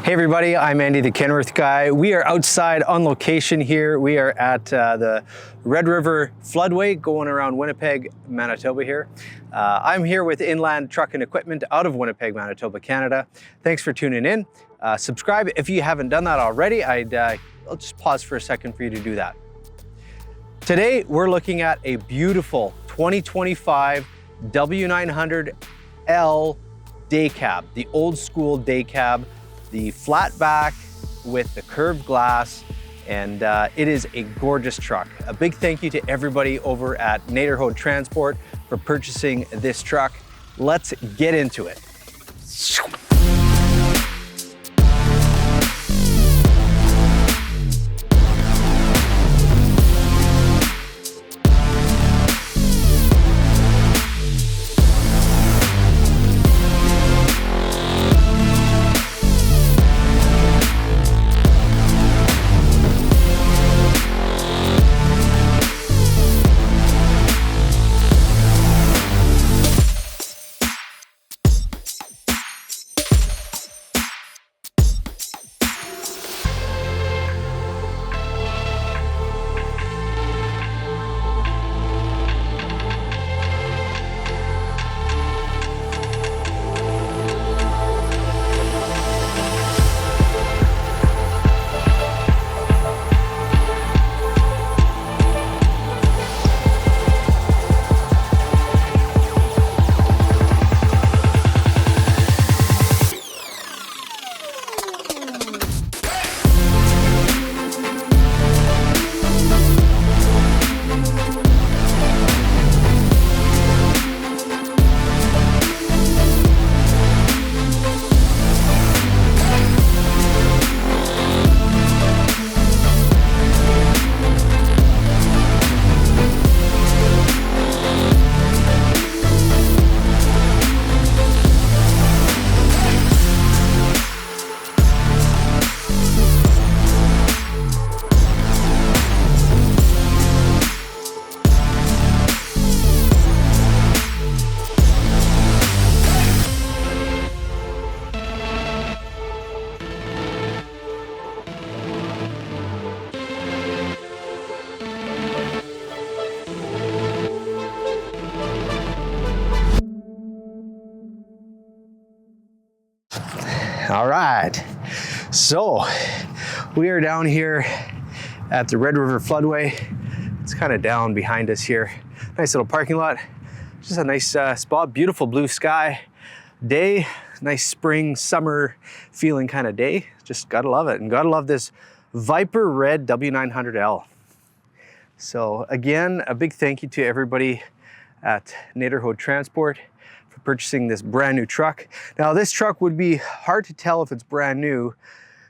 Hey everybody, I'm Andy the Kenworth Guy. We are outside on location here. We are at the Red River floodway going around Winnipeg, Manitoba here. I'm here with Inland Truck and Equipment out of Winnipeg, Manitoba, Canada. Thanks for tuning in. Subscribe if you haven't done that already. I'll just pause for a second for you to do that. Today, we're looking at a beautiful 2025 W900L Daycab, the old school Daycab. The flat back with the curved glass, and it is a gorgeous truck. A big thank you to everybody over at Naderhode Transport for purchasing this truck. Let's get into it. All right, so we are down here at the Red River floodway. It's kind of down behind us here. Nice little parking lot. Just a nice spot, beautiful blue sky day, nice spring, summer feeling kind of day. Just gotta love it, and gotta love this Viper Red W900L. So again, a big thank you to everybody at Naderhode Transport for purchasing this brand new truck. Now this truck would be hard to tell if it's brand new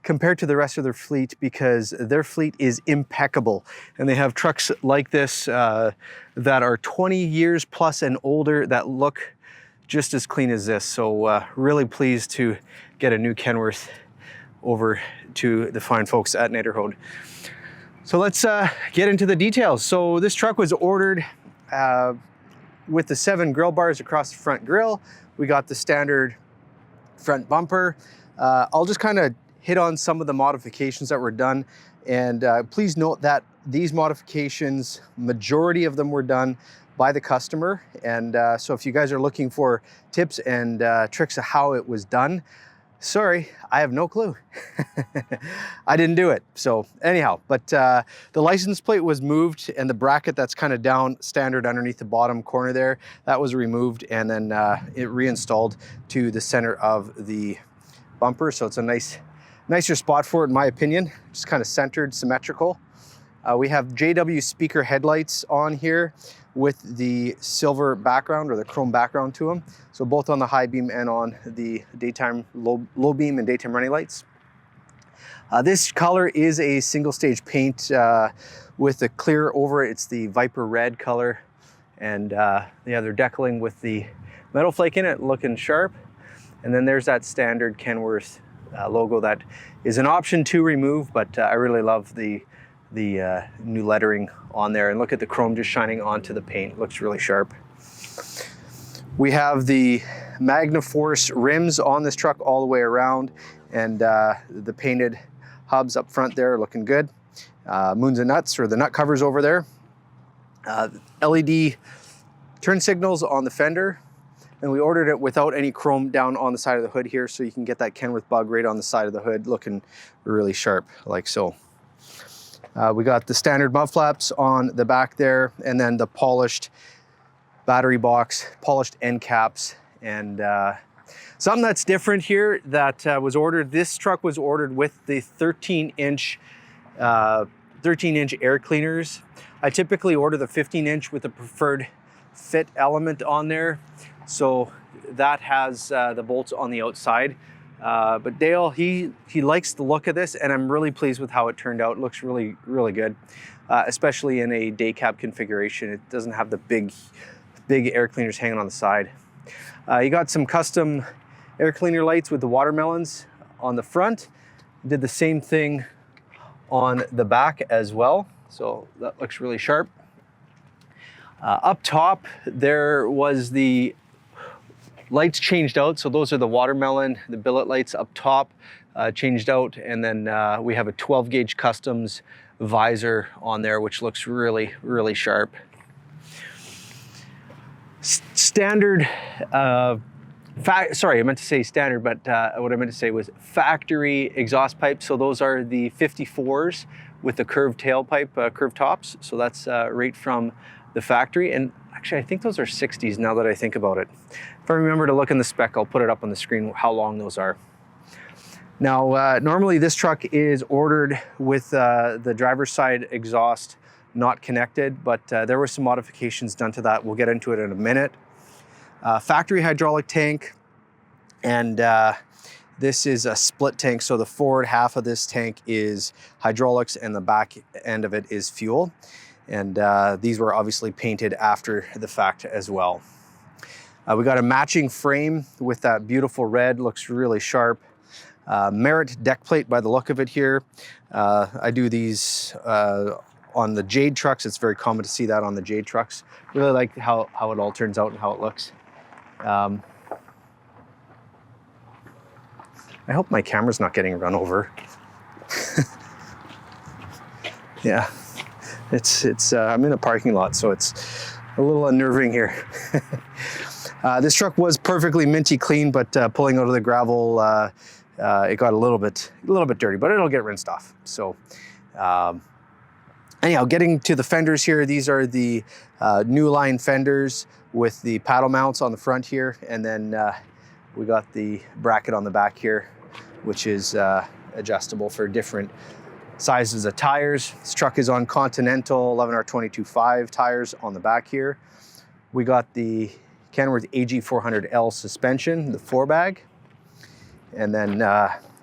compared to the rest of their fleet because their fleet is impeccable. And they have trucks like this that are 20 years plus and older that look just as clean as this. So really pleased to get a new Kenworth over to the fine folks at Naderhode. So let's get into the details. So this truck was ordered with the 7 grill bars across the front grill. We got the standard front bumper. I'll just kind of hit on some of the modifications that were done. And please note that these modifications, majority of them were done by the customer. And so if you guys are looking for tips and tricks of how it was done, sorry, I have no clue. I didn't do it. So anyhow, but the license plate was moved, and the bracket that's kind of down standard underneath the bottom corner there, that was removed, and then it reinstalled to the center of the bumper. So it's a nicer spot for it, in my opinion. Just kind of centered, symmetrical. We have JW speaker headlights on here with the silver background, or the chrome background to them. So both on the high beam and on the daytime low beam and daytime running lights. This color is a single stage paint with the clear over it. It's the Viper Red color. And they're decaling with the metal flake in it, looking sharp. And then there's that standard Kenworth logo that is an option to remove, but I really love the new lettering on there. And look at the chrome just shining onto the paint. It looks really sharp. We have the MagnaForce rims on this truck all the way around, and the painted hubs up front there are looking good. Moons and nuts, or the nut covers over there. LED turn signals on the fender, and we ordered it without any chrome down on the side of the hood here, so you can get that Kenworth bug right on the side of the hood looking really sharp, like so. We got the standard mud flaps on the back there, and then the polished battery box, polished end caps, and something that's different here that was ordered, this truck was ordered with the 13-inch air cleaners. I typically order the 15-inch with the preferred fit element on there, so that has the bolts on the outside. But Dale, he likes the look of this, and I'm really pleased with how it turned out. It looks really, really good, especially in a day cab configuration. It doesn't have the big air cleaners hanging on the side. You got some custom air cleaner lights with the watermelons on the front. Did the same thing on the back as well, so that looks really sharp. Up top, there was the lights changed out, so those are the watermelon, the billet lights up top changed out, and then we have a 12 gauge customs visor on there, which looks really, really sharp. Standard, sorry, I meant to say standard, but what I meant to say was factory exhaust pipes. So those are the 54s with the curved tailpipe, curved tops. So that's right from the factory. And actually, I think those are 60s now that I think about it. If I remember to look in the spec, I'll put it up on the screen how long those are. Now, normally this truck is ordered with the driver's side exhaust not connected, but there were some modifications done to that. We'll get into it in a minute. Factory hydraulic tank, and this is a split tank, so the forward half of this tank is hydraulics and the back end of it is fuel, and these were obviously painted after the fact as well. We got a matching frame with that beautiful red, looks really sharp. Merit deck plate by the look of it here. I do these on the Jade trucks. It's very common to see that on the Jade trucks. Really like how it all turns out and how it looks. I hope my camera's not getting run over. Yeah, it's I'm in a parking lot, so it's a little unnerving here. This truck was perfectly minty clean, but pulling out of the gravel, it got a little bit dirty, but it'll get rinsed off. So anyhow, getting to the fenders here, these are the new line fenders with the paddle mounts on the front here, and then we got the bracket on the back here, which is adjustable for different sizes of tires. This truck is on Continental 11R22.5 tires on the back here. We got the Kenworth AG400L suspension, the 4-bag, and then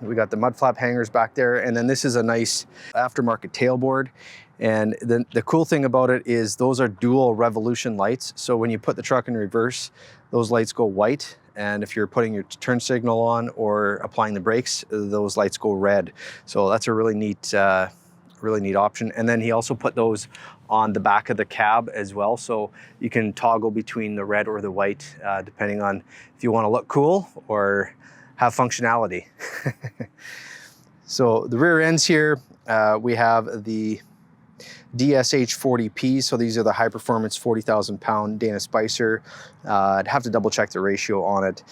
we got the mud flap hangers back there, and then this is a nice aftermarket tailboard. And the cool thing about it is those are dual revolution lights. So when you put the truck in reverse, those lights go white. And if you're putting your turn signal on or applying the brakes, those lights go red. So that's a really neat option. And then he also put those on the back of the cab as well. So you can toggle between the red or the white, depending on if you want to look cool or have functionality. So the rear ends here, we have the DSH 40P, so these are the high performance 40,000 pound Dana Spicer. I'd have to double check the ratio on it.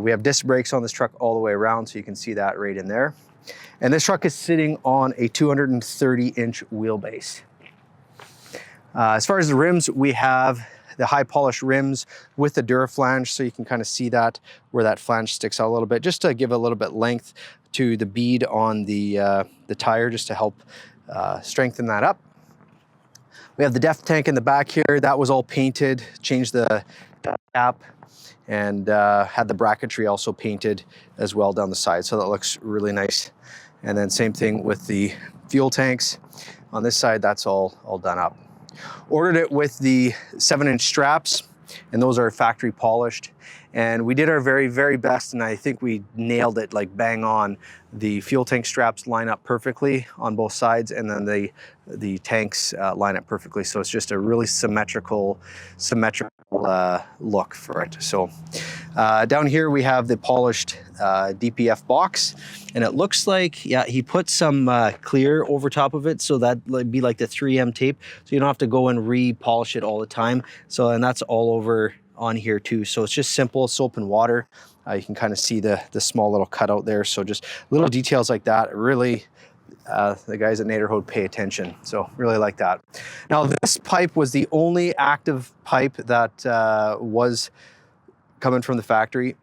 We have disc brakes on this truck all the way around, so you can see that right in there. And this truck is sitting on a 230-inch wheelbase. As far as the rims, we have the high polished rims with the Duraflange, so you can kind of see that where that flange sticks out a little bit, just to give a little bit length to the bead on the tire, just to help strengthen that up. We have the depth tank in the back here. That was all painted, changed the cap, and had the bracketry also painted as well down the side. So that looks really nice. And then same thing with the fuel tanks. On this side, that's all done up. Ordered it with the 7-inch straps, and those are factory polished. And we did our very, very best, and I think we nailed it like bang on. The fuel tank straps line up perfectly on both sides, and then the tanks line up perfectly. So it's just a really symmetrical look for it. So Down here we have the polished DPF box, and it looks like, yeah, he put some clear over top of it, so that would be like the 3M tape, so you don't have to go and re-polish it all the time. So, and that's all over on here too. So it's just simple soap and water. You can kind of see the small little cutout there. So just little details like that, really, the guys at Naderhood pay attention. So really like that. Now this pipe was the only active pipe that was coming from the factory.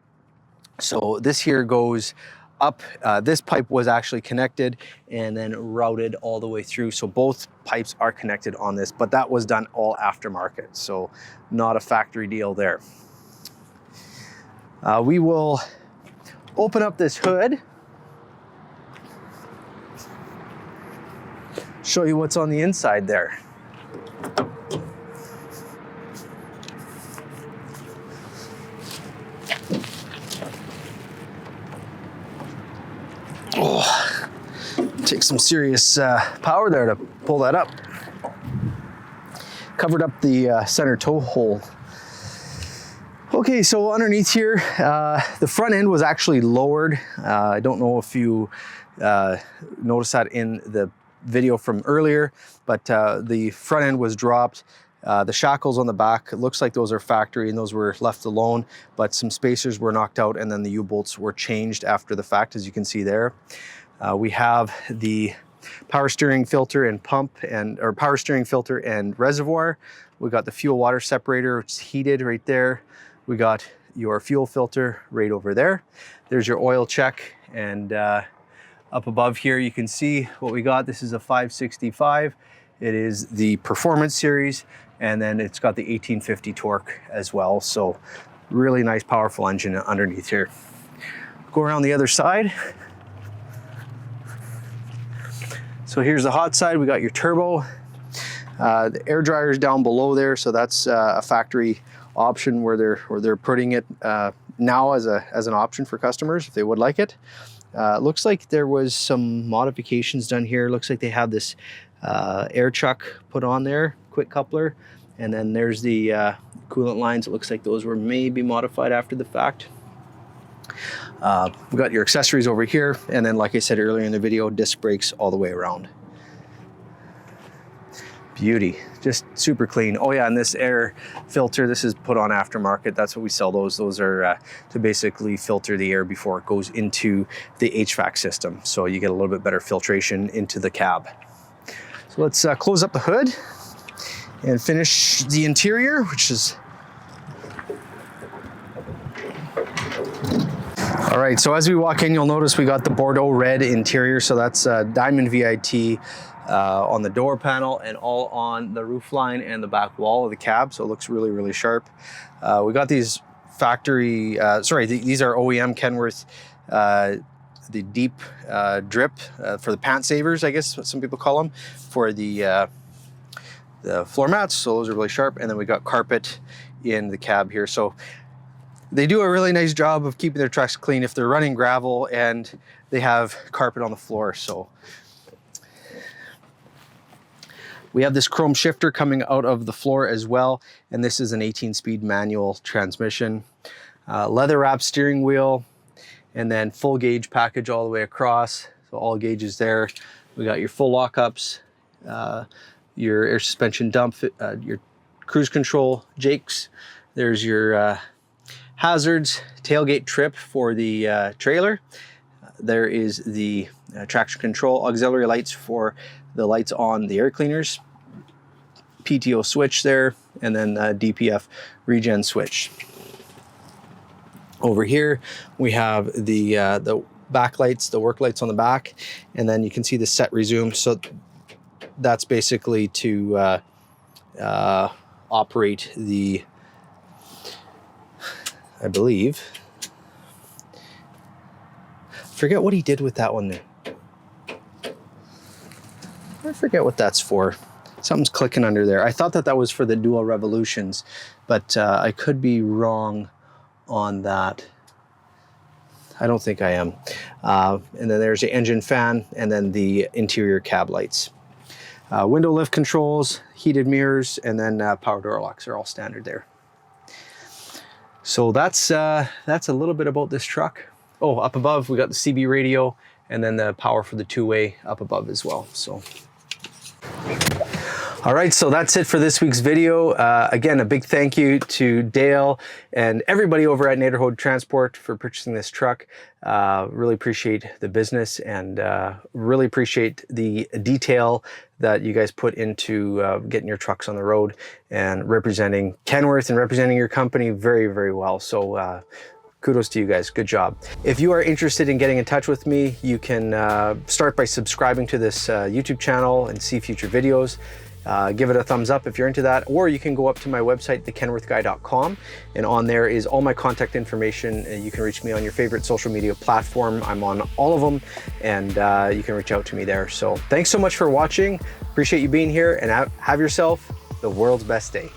So this here goes up. This pipe was actually connected and then routed all the way through. So both pipes are connected on this, but that was done all aftermarket. So not a factory deal there. We will open up this hood, show you what's on the inside there. Oh, takes some serious power there to pull that up. Covered up the center toe hole. Okay, so underneath here, the front end was actually lowered. I don't know if you noticed that in the video from earlier, but the front end was dropped. The shackles on the back, it looks like those are factory and those were left alone, but some spacers were knocked out and then the U-bolts were changed after the fact, as you can see there. We have the power steering filter and power steering filter and reservoir. We got the fuel water separator, which is heated right there. We got your fuel filter right over there. There's your oil check, and up above here you can see what we got. This is a 565. It is the Performance Series, and then it's got the 1850 torque as well. So really nice, powerful engine underneath here. Go around the other side. So here's the hot side. We got your turbo. The air dryer is down below there, so that's a factory option where they're putting it now as an option for customers if they would like it. Looks like there was some modifications done here. Looks like they have this air chuck put on there, quick coupler, and then there's the coolant lines. It looks like those were maybe modified after the fact. We got your accessories over here, and then like I said earlier in the video, disc brakes all the way around. Beauty, just super clean. Oh yeah, and this air filter, this is put on aftermarket. That's what we sell those. Those are to basically filter the air before it goes into the HVAC system. So you get a little bit better filtration into the cab. So let's close up the hood and finish the interior, which is... All right, so as we walk in, you'll notice we got the Bordeaux red interior. So that's diamond VIT on the door panel and all on the roof line and the back wall of the cab. So it looks really, really sharp. We got these factory, these are OEM Kenworth, the deep drip for the pant savers, I guess what some people call them, for the floor mats. So those are really sharp. And then we got carpet in the cab here. So they do a really nice job of keeping their trucks clean if they're running gravel and they have carpet on the floor. So we have this chrome shifter coming out of the floor as well. And this is an 18-speed manual transmission. Leather wrapped steering wheel, and then full gauge package all the way across. So all gauges there. We got your full lockups, your air suspension dump, your cruise control jakes. There's your hazards, tailgate trip for the trailer. There is the traction control, auxiliary lights for the lights on the air cleaners, PTO switch there, and then DPF regen switch. Over here we have the back lights, the work lights on the back, and then you can see the set resume. So that's basically to operate the, I believe, forget what he did with that one there. I forget what that's for. Something's clicking under there. I thought that was for the dual revolutions, but I could be wrong on that. I don't think I am. And then there's the engine fan and then the interior cab lights. Window lift controls, heated mirrors, and then power door locks are all standard there. So that's a little bit about this truck. Oh, up above we got the CB radio and then the power for the two-way up above as well. So. All right, so that's it for this week's video. Again, a big thank you to Dale and everybody over at Nederhoed Transport for purchasing this truck. Really appreciate the business and really appreciate the detail that you guys put into getting your trucks on the road and representing Kenworth and representing your company very, very well. So kudos to you guys, good job. If you are interested in getting in touch with me, you can start by subscribing to this YouTube channel and see future videos. Give it a thumbs up if you're into that, or you can go up to my website, thekenworthguy.com, and on there is all my contact information. You can reach me on your favorite social media platform. I'm on all of them, and you can reach out to me there. So thanks so much for watching. Appreciate you being here, and have yourself the world's best day.